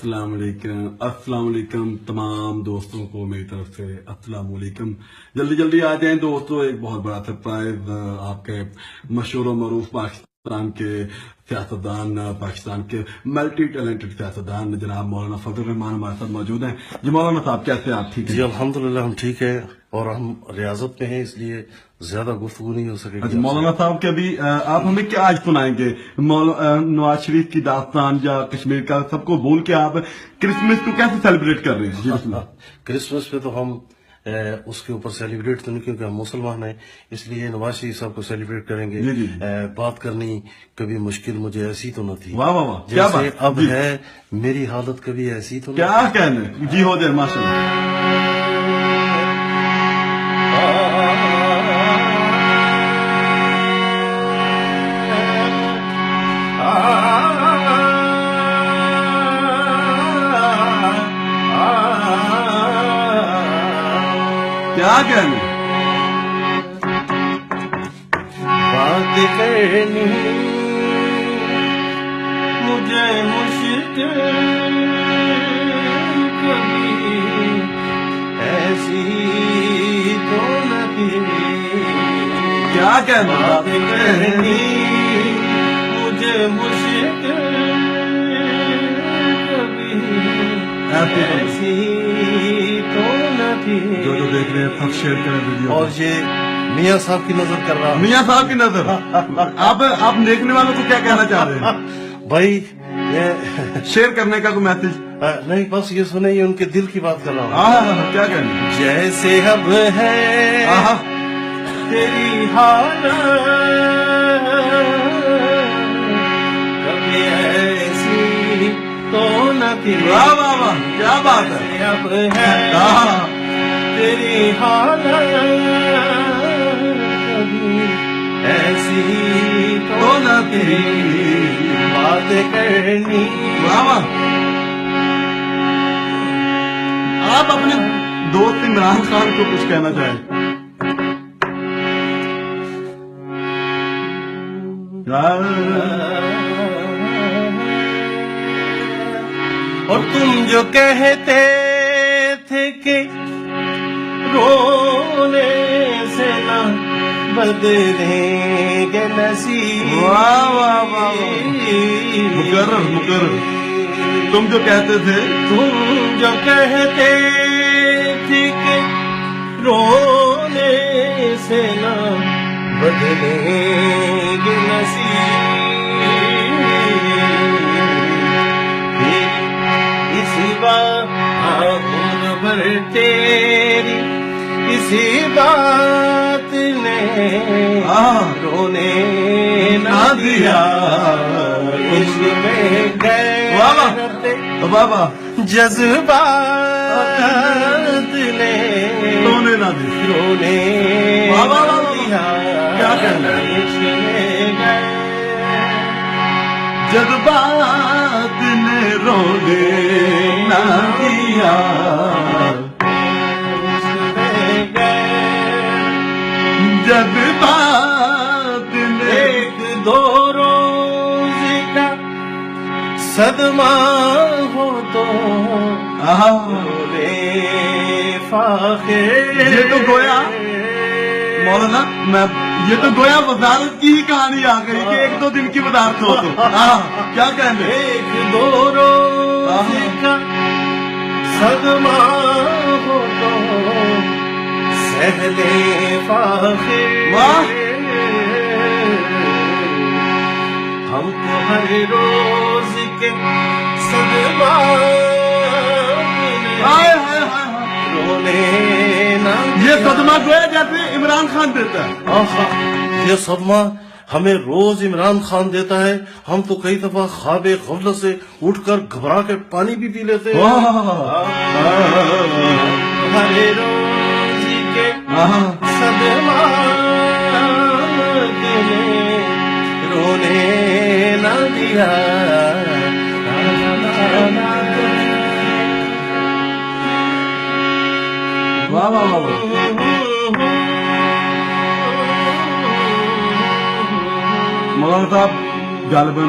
السلام علیکم تمام دوستوں کو میری طرف سے السلام علیکم. جلدی جلدی آ جائیں دوستوں, ایک بہت بڑا سرپرائز آپ کے مشہور و معروف پاکستان کے سیاستدان, پاکستان کے ملٹی ٹیلنٹڈ سیاستدان جناب مولانا فضل الرحمان ہمارے ساتھ موجود ہیں. جی مولانا صاحب کیسے ہیں آپ؟ ٹھیک ہے جی الحمدللہ ہم ٹھیک ہیں, اور ہم ریاضت میں ہیں اس لیے زیادہ گفتگو نہیں ہو سکے گی. مولانا صاحب کے ابھی آپ ہمیں کیا آج سنائیں گے؟ نواز شریف کی داستان یا کشمیر کا سب کو بول کے آپ کرسمس کو کیسے سیلیبریٹ کر رہے ہیں؟ جی بسم اللہ. کرسمس پہ تو ہم اس کے اوپر سیلیبریٹ تو نہیں, کیونکہ ہم مسلمان ہیں, اس لیے نواز شریف صاحب کو سیلیبریٹ کریں گے. بات کرنی کبھی مشکل مجھے ایسی تو نہ تھی, واہ واہ واہ, جیسے اب ہے میری حالت کبھی ایسی تو کیا کہنے. جی ہو جائے ماشاء اللہ. کیا کہنے. بات کرنی مجھے مشکل کبھی ایسی تو نہ تھی. کیا کہنا. بات کرنی مجھے مشکل کبھی ایسی تو نہ تھی. جو دیکھ رہے ہیں سب شیئر کریں ویڈیو. اور یہ میاں صاحب کی نظر کر رہا ہوں. میاں صاحب کی نظر. آپ دیکھنے والوں کو کیا کہنا چاہ رہے ہیں بھائی؟ شیئر کرنے کا کوئی میسج نہیں, بس یہ سنیں, یہ ان کے دل کی بات کر رہا ہوں. کیا کہنا. جیسے اب ہے تیری حالت کبھی ایسی تو نہ تھی. واہ واہ واہ, کیا بات ہے. اب ہے تیری حالت کبھی ایسی تو نہ تھی. بات کرنی. واہ واہ. آپ اپنے دوست عمران خان کو کچھ کہنا چاہیں؟ اور تم جو کہتے تھے کہ رونے سے نہ بدلیں گے نصیب. واہ واہ واہ, مقرر. تم جو کہتے تھے کہ رونے سے نہ بدلیں گے نصیب. اسی بات پر تیری اسی بات نے رونے نہ دیا. عشق میں گئے بابا جذبات نے رونے نہ دی. رونے دیا. کیا کہنا. عشق میں گئے جذبات نے رونے نہ دیا. جذبات نے ایک دو روز کا صدمہ ہو تو فاخر. یہ تو گویا مولانا, یہ تو گویا وزارت کی ہی کہانی آ گئی کہ ایک دو دن کی وزارت ہو تو کیا کہیں. ایک دو روز کا صدمہ ہو تو سہلے فاخر. ہم تو ہر روز کے صدمہ رونے نہ. یہ صدمہ گویا جیسے عمران خان دیتا ہے. یہ صدمہ ہمیں روز عمران خان دیتا ہے. ہم تو کئی دفعہ خواب غفلت سے اٹھ کر گھبرا کے پانی بھی پی لیتے ہیں. ہر روز کے صدمہ رونے نہ دیا. واہ واہ واہ. مولانا صاحب غالباً